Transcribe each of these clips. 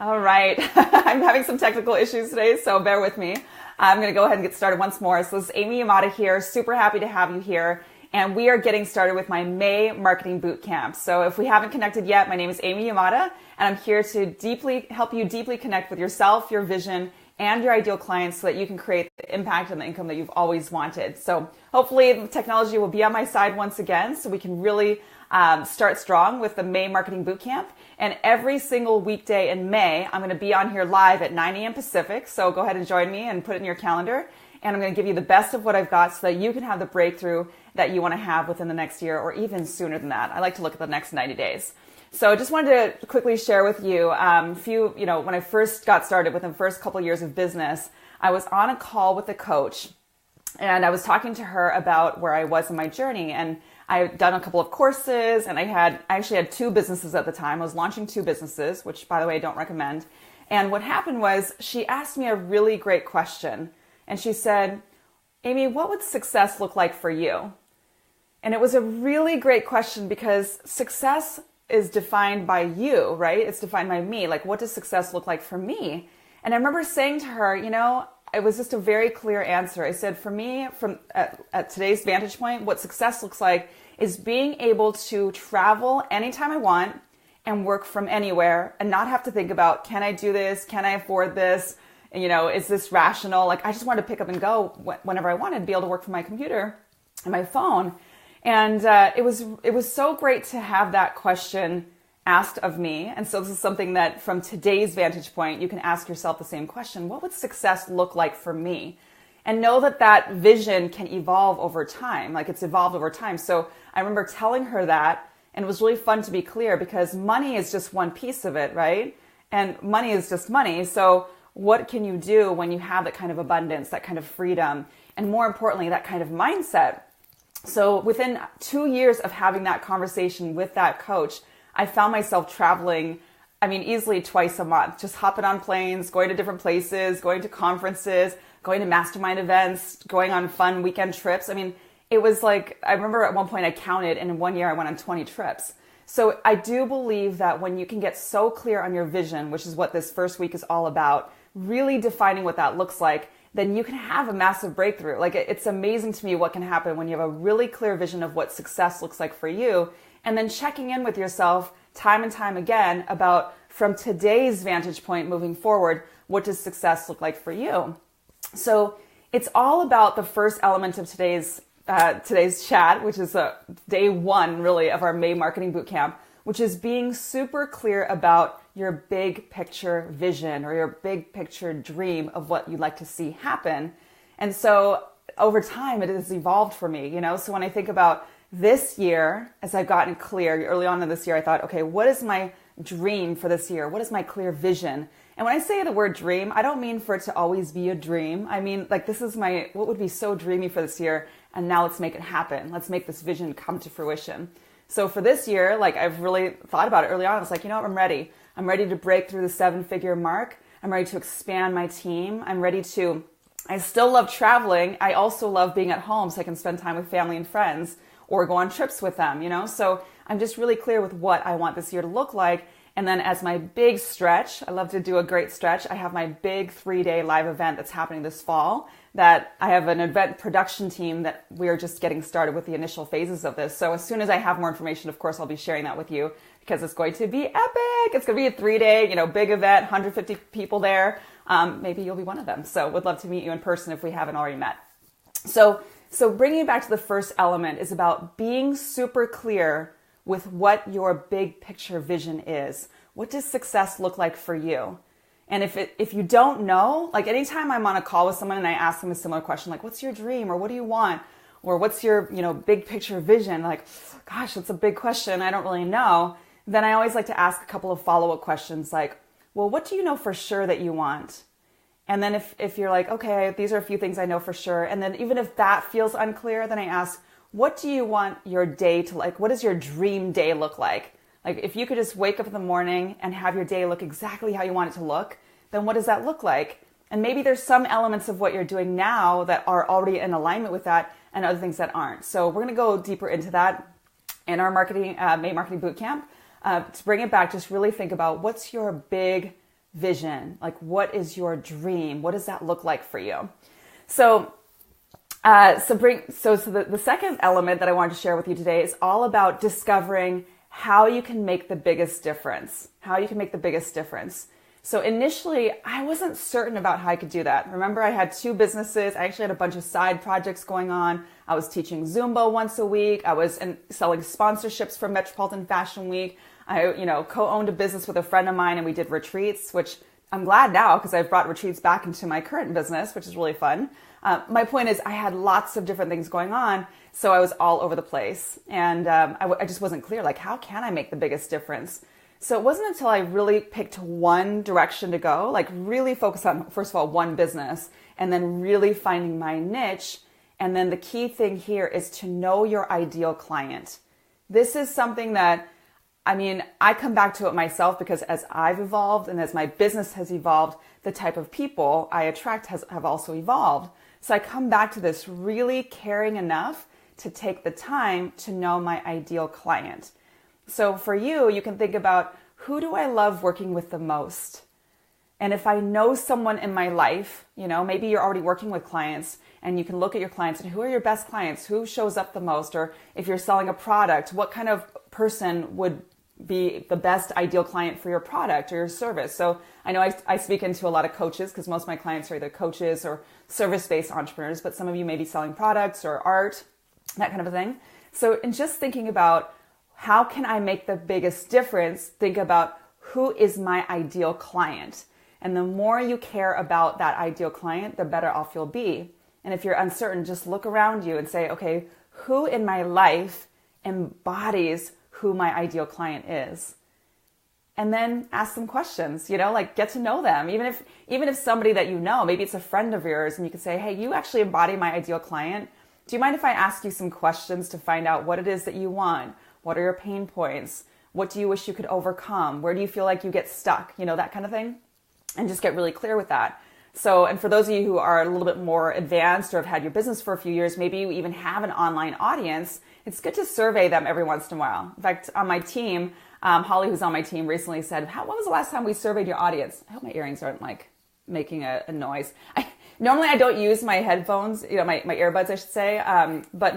All right. I'm having some technical issues today, so bear with me. I'm going to go ahead and get started once more. So this is Amy Yamada here. Super happy to have you here. And we are getting started with my May Marketing Bootcamp. So if we haven't connected yet, my name is Amy Yamada, and I'm here to help you deeply connect with yourself, your vision, and your ideal clients so that you can create the impact and the income that you've always wanted. So hopefully the technology will be on my side once again so we can really start strong with the May Marketing Bootcamp. And every single weekday in May, I'm going to be on here live at 9 a.m. Pacific. So go ahead and join me and put it in your calendar. And I'm going to give you the best of what I've got so that you can have the breakthrough that you want to have within the next year or even sooner than that. I like to look at the next 90 days. So I just wanted to quickly share with you when I first got started within the first couple of years of business, I was on a call with a coach and I was talking to her about where I was in my journey. And I had done a couple of courses and I actually had two businesses at the time. I was launching two businesses, which by the way, I don't recommend. And what happened was she asked me a really great question. And she said, Amy, what would success look like for you? And it was a really great question because success is defined by you, right? It's defined by me. Like, what does success look like for me? And I remember saying to her, it was just a very clear answer. I said, for me, at today's vantage point, what success looks like is being able to travel anytime I want and work from anywhere and not have to think about, can I do this? Can I afford this? Is this rational? Like, I just wanted to pick up and go whenever I wanted, be able to work from my computer and my phone. And it was so great to have that question asked of me. And so this is something that from today's vantage point, you can ask yourself the same question. What would success look like for me? And know that that vision can evolve over time. Like, it's evolved over time. So I remember telling her that, and it was really fun to be clear because money is just one piece of it, right? And money is just money. So what can you do when you have that kind of abundance, that kind of freedom, and more importantly, that kind of mindset? So within 2 years of having that conversation with that coach, I found myself traveling, easily twice a month, just hopping on planes, going to different places, going to conferences, going to mastermind events, going on fun weekend trips. It was like, I remember at one point I counted, and in 1 year I went on 20 trips. So I do believe that when you can get so clear on your vision, which is what this first week is all about, really defining what that looks like, then you can have a massive breakthrough. Like, it's amazing to me what can happen when you have a really clear vision of what success looks like for you, and then checking in with yourself time and time again about, from today's vantage point moving forward, what does success look like for you? So it's all about the first element of today's chat, which is day one really of our May Marketing Bootcamp, which is being super clear about your big picture vision or your big picture dream of what you'd like to see happen. And so over time, it has evolved for me, So when I think about this year, as I've gotten clear, early on in this year, I thought, okay, what is my dream for this year? What is my clear vision? And when I say the word dream, I don't mean for it to always be a dream. I mean, like, this is what would be so dreamy for this year. And now let's make it happen. Let's make this vision come to fruition. So for this year, like, I've really thought about it early on. I was like, what? I'm ready. I'm ready to break through the 7-figure mark. I'm ready to expand my team. I still love traveling. I also love being at home so I can spend time with family and friends or go on trips with them, So I'm just really clear with what I want this year to look like. And then as my big stretch, I love to do a great stretch. I have my big 3-day live event that's happening this fall that I have an event production team that we are just getting started with the initial phases of this. So as soon as I have more information, of course, I'll be sharing that with you because it's going to be epic. It's going to be a 3-day, big event, 150 people there. Maybe you'll be one of them. So would love to meet you in person if we haven't already met. So bringing it back to the first element is about being super clear with what your big picture vision is. What does success look like for you? And if you don't know, like, anytime I'm on a call with someone and I ask them a similar question, like, what's your dream? Or what do you want? Or what's your, big picture vision? Like, gosh, that's a big question. I don't really know. Then I always like to ask a couple of follow-up questions like, well, what do you know for sure that you want? And then if you're like, okay, these are a few things I know for sure. And then even if that feels unclear, then I ask, what do you want your day to like? What does your dream day look like? Like, if you could just wake up in the morning and have your day look exactly how you want it to look, then what does that look like? And maybe there's some elements of what you're doing now that are already in alignment with that and other things that aren't. So we're going to go deeper into that in our May Marketing Bootcamp. To bring it back, just really think about what's your big vision? Like, what is your dream? What does that look like for you? The second element that I wanted to share with you today is all about discovering how you can make the biggest difference. So initially, I wasn't certain about how I could do that. Remember, I had 2 businesses. I actually had a bunch of side projects going on. I was teaching Zumba once a week. I was selling sponsorships for Metropolitan Fashion Week. I, co-owned a business with a friend of mine, and we did retreats, which I'm glad now because I've brought retreats back into my current business, which is really fun. My point is I had lots of different things going on, so I was all over the place. And I just wasn't clear, like, how can I make the biggest difference? So it wasn't until I really picked one direction to go, like really focus on, first of all, one business, and then really finding my niche. And then the key thing here is to know your ideal client. This is something that, I come back to it myself because as I've evolved and as my business has evolved, the type of people I attract have also evolved. So I come back to this really caring enough to take the time to know my ideal client. So for you, you can think about, who do I love working with the most? And if I know someone in my life, maybe you're already working with clients and you can look at your clients and who are your best clients? Who shows up the most? Or if you're selling a product, what kind of person would be the best ideal client for your product or your service? So I know I speak into a lot of coaches because most of my clients are either coaches or service-based entrepreneurs, but some of you may be selling products or art, that kind of a thing. So in just thinking about, how can I make the biggest difference? Think about, who is my ideal client? And the more you care about that ideal client, the better off you'll be. And if you're uncertain, just look around you and say, okay, who in my life embodies who my ideal client is? And then ask them questions, get to know them. Even if somebody that maybe it's a friend of yours, and you can say, hey, you actually embody my ideal client. Do you mind if I ask you some questions to find out what it is that you want? What are your pain points? What do you wish you could overcome? Where do you feel like you get stuck? That kind of thing. And just get really clear with that. So, and for those of you who are a little bit more advanced or have had your business for a few years, maybe you even have an online audience, it's good to survey them every once in a while. In fact, on my team, Holly, who's on my team, recently said, when was the last time we surveyed your audience? I hope my earrings aren't making a noise. Normally I don't use my headphones, my earbuds, I should say. But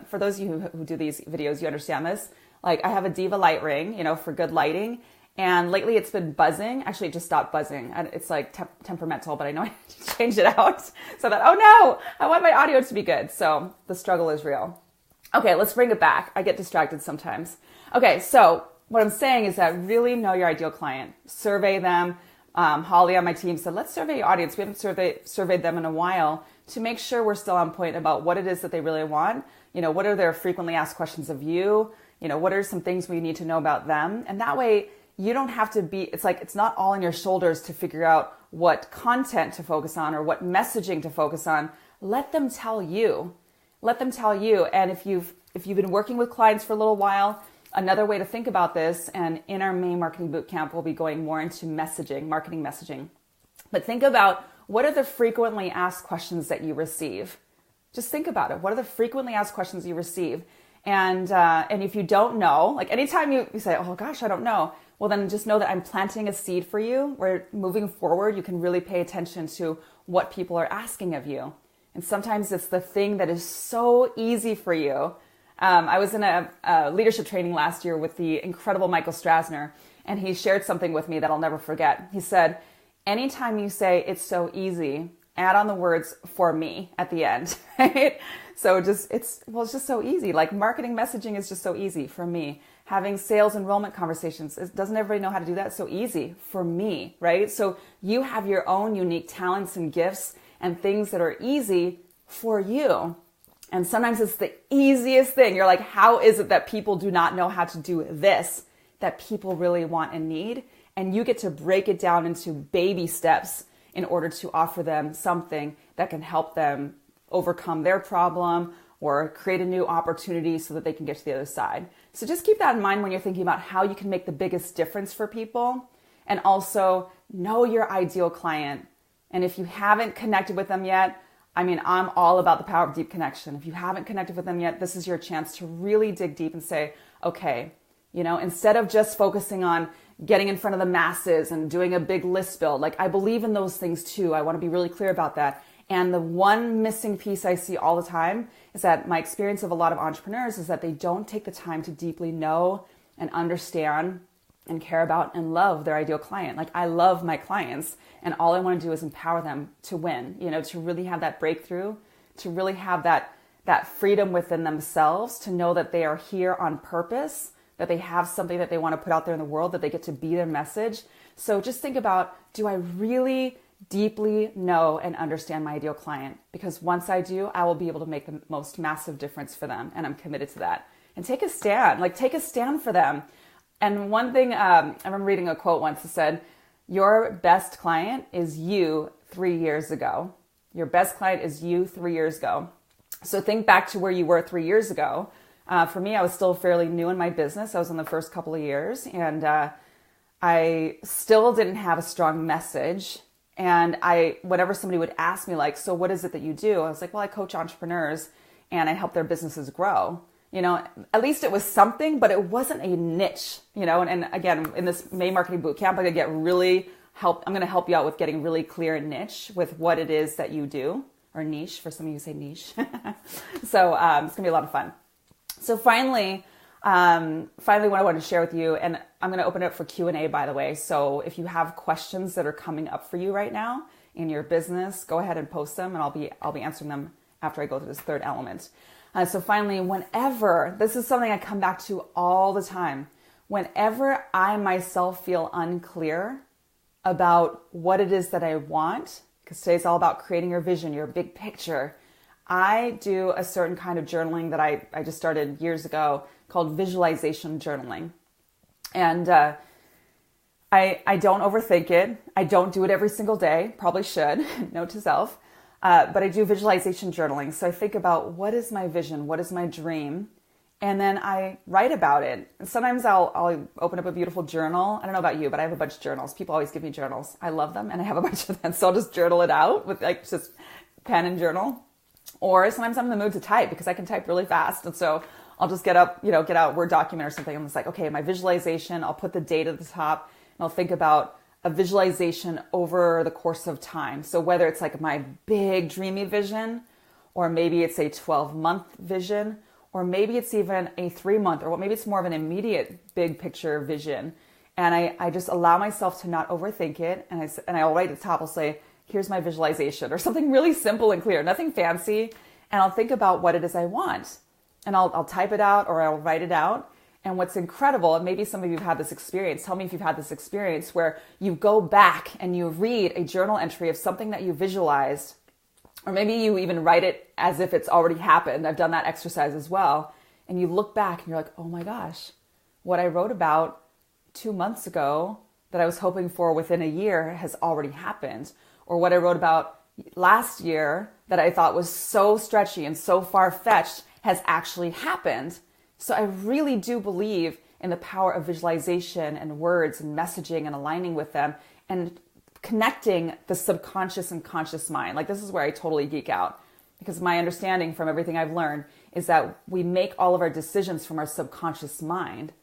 for those of you who do these videos, you understand this. Like, I have a Diva light ring, for good lighting. And lately it's been buzzing. Actually, it just stopped buzzing. And it's like temperamental, but I know I need to change it out. So that, oh no, I want my audio to be good. So the struggle is real. Okay, let's bring it back. I get distracted sometimes. Okay, so what I'm saying is that really know your ideal client. Survey them. Holly on my team said, let's survey your audience. We haven't surveyed them in a while to make sure we're still on point about what it is that they really want. What are their frequently asked questions of you? What are some things we need to know about them? And that way you don't have to it's not all on your shoulders to figure out what content to focus on or what messaging to focus on. Let them tell you. And if you've been working with clients for a little while, another way to think about this, and in our May Marketing Bootcamp, we'll be going more into marketing messaging. But think about, what are the frequently asked questions that you receive? Just think about it. What are the frequently asked questions you receive? And if you don't know, like anytime you say, oh gosh, I don't know, well then just know that I'm planting a seed for you where moving forward, you can really pay attention to what people are asking of you. And sometimes it's the thing that is so easy for you. I was in a leadership training last year with the incredible Michael Strassner, and he shared something with me that I'll never forget. He said, anytime you say it's so easy, add on the words "for me" at the end, right? So it's just so easy. Like, marketing messaging is just so easy for me. Having sales enrollment conversations, doesn't everybody know how to do that? So easy for me, right? So you have your own unique talents and gifts and things that are easy for you. And sometimes it's the easiest thing. You're like, how is it that people do not know how to do this that people really want and need? And you get to break it down into baby steps in order to offer them something that can help them overcome their problem or create a new opportunity so that they can get to the other side. So just keep that in mind when you're thinking about how you can make the biggest difference for people. And also know your ideal client. And if you haven't connected with them yet, I'm all about the power of deep connection. If you haven't connected with them yet, this is your chance to really dig deep and say, okay, instead of just focusing on getting in front of the masses and doing a big list build. Like, I believe in those things too. I want to be really clear about that. And the one missing piece I see all the time is that my experience of a lot of entrepreneurs is that they don't take the time to deeply know and understand and care about and love their ideal client. Like, I love my clients, and all I want to do is empower them to win, to really have that breakthrough, to really have that freedom within themselves, to know that they are here on purpose, that they have something that they want to put out there in the world, that they get to be their message. So just think about, do I really deeply know and understand my ideal client? Because once I do, I will be able to make the most massive difference for them. And I'm committed to that. And take a stand, take a stand for them. And one thing, I remember reading a quote once that said, your best client is you 3 years ago. Your best client is you 3 years ago. So think back to where you were 3 years ago. For me, I was still fairly new in my business. I was in the first couple of years, and I still didn't have a strong message. And whenever somebody would ask me, so what is it that you do? I was like, well, I coach entrepreneurs and I help their businesses grow. At least it was something, but it wasn't a niche, and again, in this May Marketing Bootcamp, I'm going to help you out with getting really clear and niche with what it is that you do, or niche, for some of you say niche. So it's going to be a lot of fun. So finally, what I wanted to share with you, and I'm going to open it up for Q&A, by the way. So if you have questions that are coming up for you right now in your business, go ahead and post them, and I'll be answering them after I go through this third element. So finally, this is something I come back to all the time, whenever I myself feel unclear about what it is that I want, because today's all about creating your vision, your big picture, I do a certain kind of journaling that I just started years ago called visualization journaling. And I don't overthink it. I don't do it every single day. Probably should. Note to self. But I do visualization journaling. So I think about, what is my vision? What is my dream? And then I write about it. And sometimes I'll open up a beautiful journal. I don't know about you, but I have a bunch of journals. People always give me journals. I love them, and I have a bunch of them. So I'll just journal it out with just pen and journal. Or sometimes I'm in the mood to type, because I can type really fast. And so I'll just get out a Word document or something. I'm just like, okay, my visualization, I'll put the date at the top, and I'll think about a visualization over the course of time. So whether it's my big dreamy vision, or maybe it's a 12-month vision, or maybe it's even a 3-month, or maybe it's more of an immediate big picture vision. And I just allow myself to not overthink it. And I'll write at the top, I'll say, here's my visualization, or something really simple and clear, nothing fancy. And I'll think about what it is I want. And I'll type it out, or I'll write it out. And what's incredible, and maybe some of you have had this experience, tell me if you've had this experience, where you go back and you read a journal entry of something that you visualized, or maybe you even write it as if it's already happened. I've done that exercise as well. And you look back and you're like, oh my gosh, what I wrote about 2 months ago that I was hoping for within a year has already happened. Or what I wrote about last year that I thought was so stretchy and so far-fetched has actually happened. So I really do believe in the power of visualization and words and messaging and aligning with them and connecting the subconscious and conscious mind. This is where I totally geek out, because my understanding from everything I've learned is that we make all of our decisions from our subconscious mind.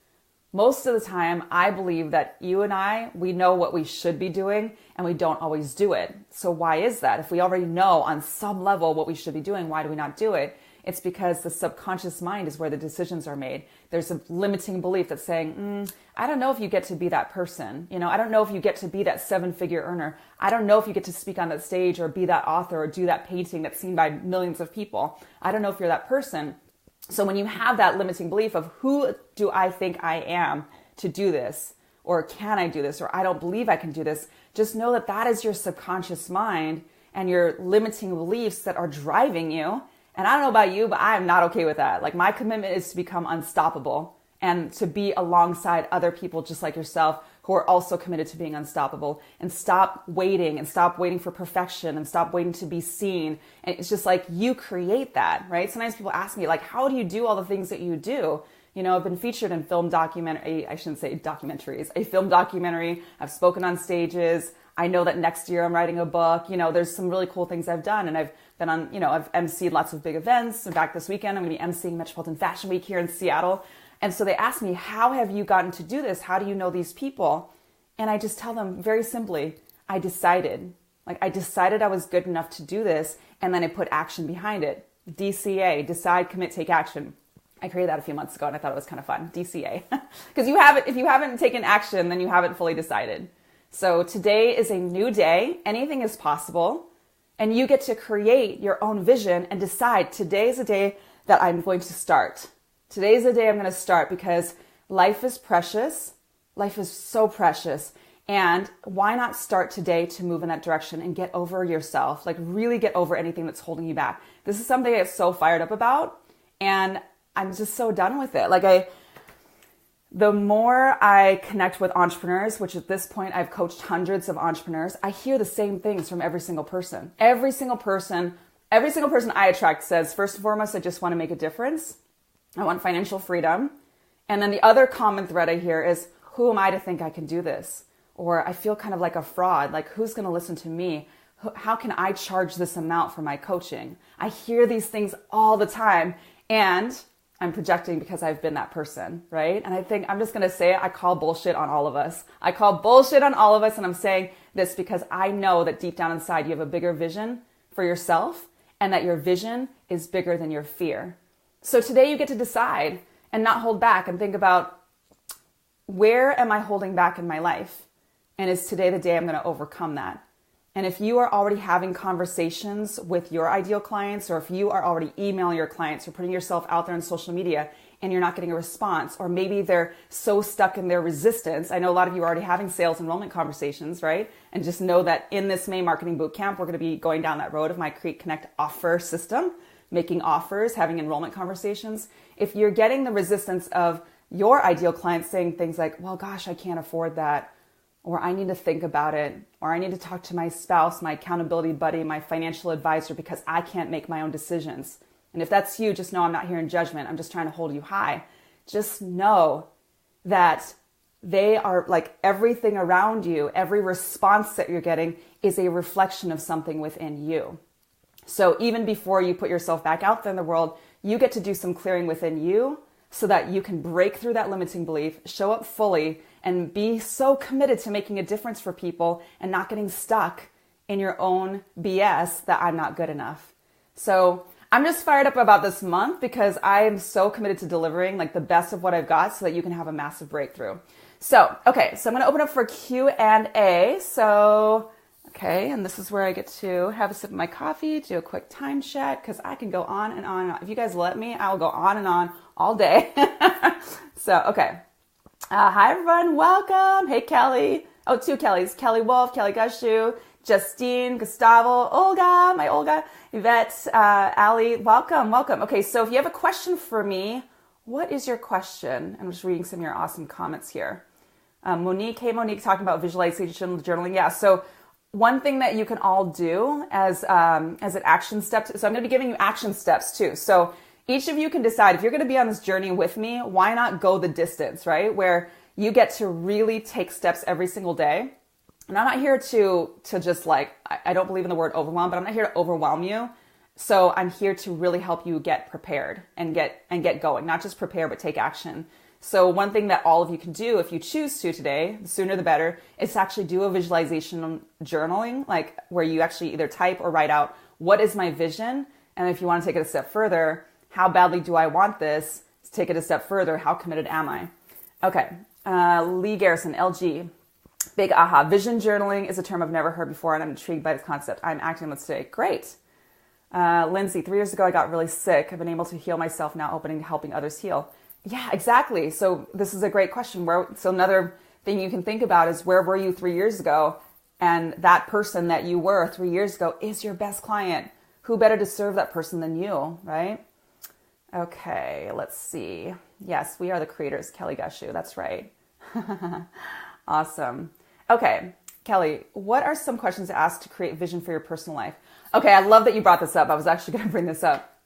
Most of the time, I believe that you and we know what we should be doing, and we don't always do it. So why is that? If we already know on some level what we should be doing, why do we not do it? It's because the subconscious mind is where the decisions are made. There's a limiting belief that's saying, I don't know if you get to be that person. I don't know if you get to be that 7-figure earner. I don't know if you get to speak on that stage or be that author or do that painting that's seen by millions of people. I don't know if you're that person. So when you have that limiting belief of, who do I think I am to do this? Or can I do this? Or I don't believe I can do this. Just know that that is your subconscious mind and your limiting beliefs that are driving you. And I don't know about you, but I am not okay with that. My commitment is to become unstoppable and to be alongside other people just like yourself who are also committed to being unstoppable, and stop waiting for perfection and stop waiting to be seen. And it's just you create that, right? Sometimes people ask me, how do you do all the things that you do? I've been featured in film documentary, I shouldn't say documentaries, a film documentary. I've spoken on stages. I know that next year I'm writing a book. There's some really cool things I've done, and I've been on, I've emceed lots of big events. In fact, this weekend I'm going to be emceeing Metropolitan Fashion Week here in Seattle. And so they ask me, how have you gotten to do this? How do you know these people? And I just tell them very simply, I decided. Like, I decided I was good enough to do this, and then I put action behind it. DCA, decide, commit, take action. I created that a few months ago, and I thought it was kind of fun. DCA. Because if you haven't taken action, then you haven't fully decided. So today is a new day. Anything is possible. And you get to create your own vision and decide today is the day that I'm going to start. Today is the day I'm going to start, because life is precious. Life is so precious. And why not start today to move in that direction and get over yourself? Like, really get over anything that's holding you back. This is something I get so fired up about, and I'm just so done with it. The more I connect with entrepreneurs, which at this point I've coached hundreds of entrepreneurs, I hear the same things from every single person. Every single person I attract says, first and foremost, I just want to make a difference. I want financial freedom. And then the other common thread I hear is, who am I to think I can do this? Or I feel kind of like a fraud. Like, who's going to listen to me? How can I charge this amount for my coaching? I hear these things all the time, and I'm projecting because I've been that person, right? And I think I'm just going to say it. I call bullshit on all of us. I call bullshit on all of us. And I'm saying this because I know that deep down inside, you have a bigger vision for yourself, and that your vision is bigger than your fear. So today you get to decide and not hold back and think about, where am I holding back in my life? And is today the day I'm going to overcome that? And if you are already having conversations with your ideal clients, or if you are already emailing your clients or putting yourself out there on social media and you're not getting a response, or maybe they're so stuck in their resistance. I know a lot of you are already having sales enrollment conversations, right? And just know that in this May Marketing Bootcamp, we're going to be going down that road of my Create Connect offer system, making offers, having enrollment conversations. If you're getting the resistance of your ideal clients saying things like, well, gosh, I can't afford that, or I need to think about it, or I need to talk to my spouse, my accountability buddy, my financial advisor, because I can't make my own decisions. And if that's you, just know I'm not here in judgment. I'm just trying to hold you high. Just know that they are, like, everything around you, every response that you're getting is a reflection of something within you. So even before you put yourself back out there in the world, you get to do some clearing within you so that you can break through that limiting belief, show up fully, and be so committed to making a difference for people and not getting stuck in your own BS that I'm not good enough. So I'm just fired up about this month because I am so committed to delivering like the best of what I've got so that you can have a massive breakthrough. So, okay, so I'm going to open up for Q&A. So, okay, and this is where I get to have a sip of my coffee, do a quick time check, because I can go on and on and on. If you guys let me, I will go on and on all day. So, okay. Hi, everyone. Welcome. Hey, Kelly. Oh, two Kellys. Kelly Wolf, Kelly Gushu, Justine, Gustavo, Olga, my Olga, Yvette, Ali. Welcome, welcome. Okay, so if you have a question for me, what is your question? I'm just reading some of your awesome comments here. Monique, hey, Monique, talking about visualization, journaling. Yeah, so one thing that you can all do as an action step. So I'm going to be giving you action steps too. So each of you can decide if you're going to be on this journey with me, why not go the distance, right? Where you get to really take steps every single day. And I'm not here to just like, I don't believe in the word overwhelm, but I'm not here to overwhelm you. So I'm here to really help you get prepared and get going, not just prepare, but take action. So one thing that all of you can do if you choose to today, the sooner the better, is to actually do a visualization journaling, like where you actually either type or write out, what is my vision? And if you want to take it a step further, how badly do I want this? Let's take it a step further. How committed am I? Okay. Lee Garrison, LG. Big aha. Vision journaling is a term I've never heard before, and I'm intrigued by this concept. I'm acting on it today. Great. Lindsay, 3 years ago, I got really sick. I've been able to heal myself now, opening to helping others heal. Yeah, exactly. So this is a great question. So another thing you can think about is, where were you 3 years ago? And that person that you were 3 years ago is your best client. Who better to serve that person than you, right? Okay, let's see. Yes, we are the creators, Kelly Gushu. That's right. Awesome. Okay, Kelly, what are some questions to ask to create vision for your personal life? Okay, I love that you brought this up. I was actually going to bring this up.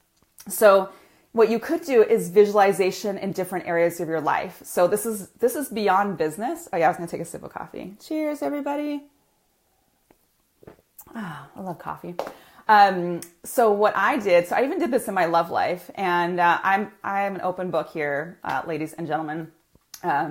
So what you could do is visualization in different areas of your life. So this is beyond business. Oh yeah, I was going to take a sip of coffee. Cheers, everybody. Oh, I love coffee. So what I did, so I even did this in my love life, and I am an open book here, ladies and gentlemen.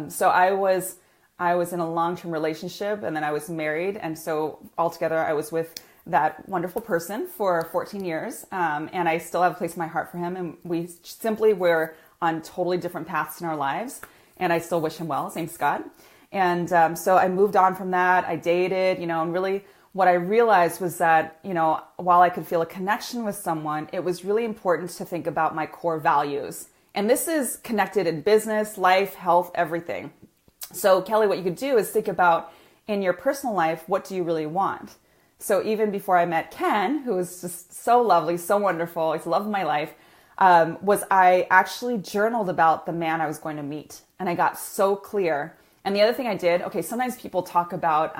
So I was in a long-term relationship, and then I was married, and so altogether I was with that wonderful person for 14 years, and I still have a place in my heart for him, and we simply were on totally different paths in our lives, and I still wish him well. His name's Scott. And so I moved on from that. I dated, and really what I realized was that, while I could feel a connection with someone, it was really important to think about my core values. And this is connected in business, life, health, everything. So Kelly, what you could do is think about in your personal life, what do you really want? So even before I met Ken, who was just so lovely, so wonderful, he's the love of my life, was I actually journaled about the man I was going to meet. And I got so clear. And the other thing I did, okay, sometimes people talk about,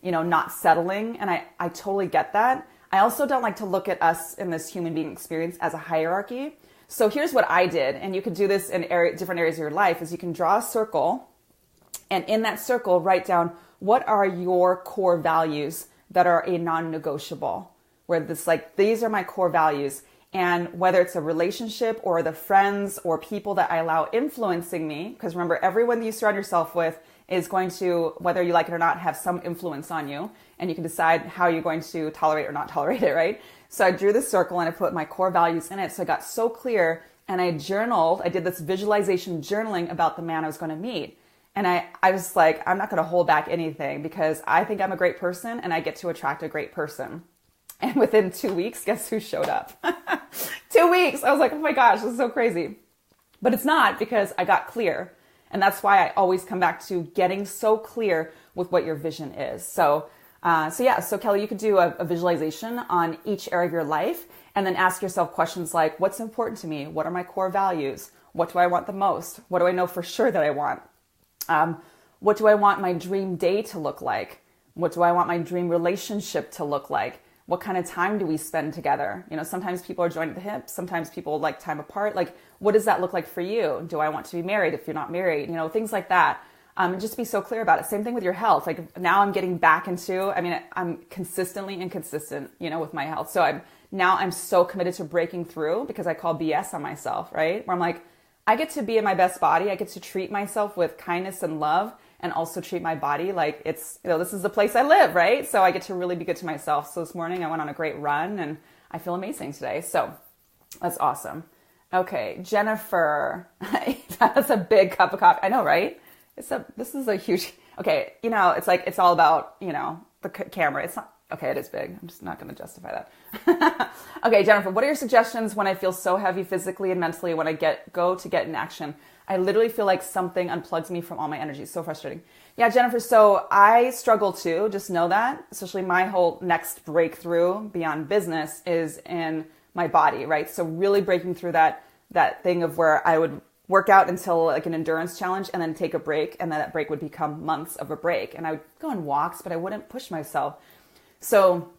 not settling. And I totally get that. I also don't like to look at us in this human being experience as a hierarchy. So here's what I did. And you could do this in different areas of your life, is you can draw a circle. And in that circle, write down, what are your core values that are a non-negotiable? Where this these are my core values. And whether it's a relationship or the friends or people that I allow influencing me, because remember, everyone that you surround yourself with is going to, whether you like it or not, have some influence on you. And you can decide how you're going to tolerate or not tolerate it, right? So I drew this circle and I put my core values in it. So I got so clear, and I journaled. I did this visualization journaling about the man I was going to meet. And I was like, I'm not going to hold back anything, because I think I'm a great person and I get to attract a great person. And within 2 weeks, guess who showed up? 2 weeks. I was like, oh my gosh, this is so crazy. But it's not, because I got clear. And that's why I always come back to getting so clear with what your vision is. So Kelly, you could do a visualization on each area of your life, and then ask yourself questions like, what's important to me? What are my core values? What do I want the most? What do I know for sure that I want? What do I want my dream day to look like? What do I want my dream relationship to look like? What kind of time do we spend together? Sometimes people are joined at the hip. Sometimes people like time apart. What does that look like for you? Do I want to be married if you're not married? Things like that. And just be so clear about it. Same thing with your health. Now I'm getting back into, I'm consistently inconsistent, with my health. So I'm so committed to breaking through, because I call BS on myself, right? Where I'm like, I get to be in my best body. I get to treat myself with kindness and love, and also treat my body like it's, this is the place I live, right? So I get to really be good to myself. So this morning I went on a great run and I feel amazing today. So that's awesome. Okay, Jennifer, that's a big cup of coffee. I know, right? This is a huge, okay, it's all about, the camera. It's not, okay, it is big. I'm just not going to justify that. Okay, Jennifer, what are your suggestions when I feel so heavy physically and mentally when I go to get in action? I literally feel like something unplugs me from all my energy. So frustrating. Yeah, Jennifer, so I struggle too. Just know that. Especially my whole next breakthrough beyond business is in my body, right? So really breaking through that thing of where I would work out until an endurance challenge and then take a break. And then that break would become months of a break. And I would go on walks, but I wouldn't push myself. So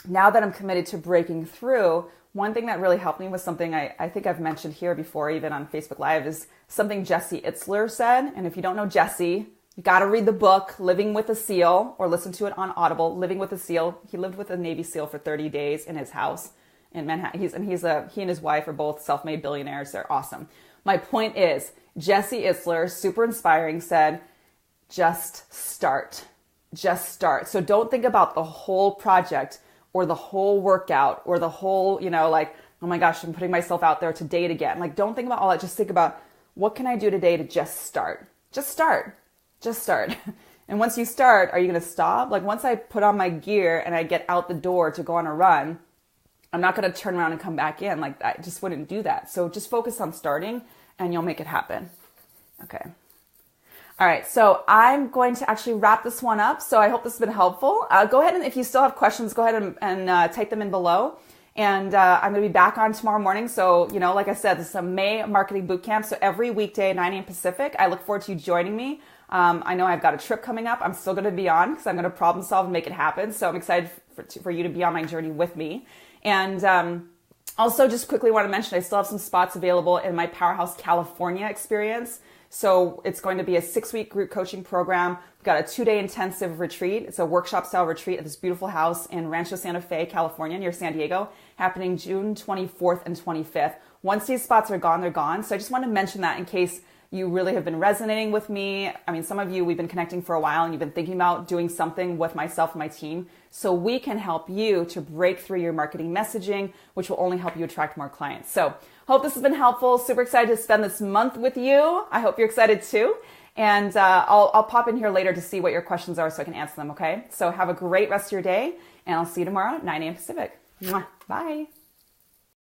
now that I'm committed to breaking through, one thing that really helped me was something I think I've mentioned here before, even on Facebook Live, is something Jesse Itzler said. And if you don't know Jesse, you got to read the book, Living with a SEAL, or listen to it on Audible, Living with a SEAL. He lived with a Navy SEAL for 30 days in his house in Manhattan. He and his wife are both self-made billionaires. They're awesome. My point is, Jesse Itzler, super inspiring, said, just start. Just start. So don't think about the whole project or the whole workout or the whole, oh my gosh, I'm putting myself out there to date again. Don't think about all that. Just think about, what can I do today to just start? Just start. Just start. And once you start, are you going to stop? Once I put on my gear and I get out the door to go on a run, I'm not going to turn around and come back in. I just wouldn't do that. So just focus on starting and you'll make it happen. Okay. All right, so I'm going to actually wrap this one up. So I hope this has been helpful. Go ahead, and if you still have questions, go ahead and type them in below. And I'm going to be back on tomorrow morning. So, like I said, this is a May Marketing Bootcamp. So every weekday, 9 a.m. Pacific. I look forward to you joining me. I know I've got a trip coming up. I'm still going to be on because I'm going to problem solve and make it happen. So I'm excited for you to be on my journey with me. And also just quickly want to mention, I still have some spots available in my Powerhouse California experience. So it's going to be a 6-week group coaching program. We've got a 2-day intensive retreat. It's a workshop style retreat at this beautiful house in Rancho Santa Fe, California, near San Diego, happening June 24th and 25th. Once these spots are gone, they're gone. So I just want to mention that in case you really have been resonating with me. I mean, some of you, we've been connecting for a while and you've been thinking about doing something with myself and my team. So we can help you to break through your marketing messaging, which will only help you attract more clients. So hope this has been helpful. Super excited to spend this month with you. I hope you're excited too. And I'll pop in here later to see what your questions are so I can answer them, okay? So have a great rest of your day and I'll see you tomorrow at 9 a.m. Pacific. Mwah. Bye.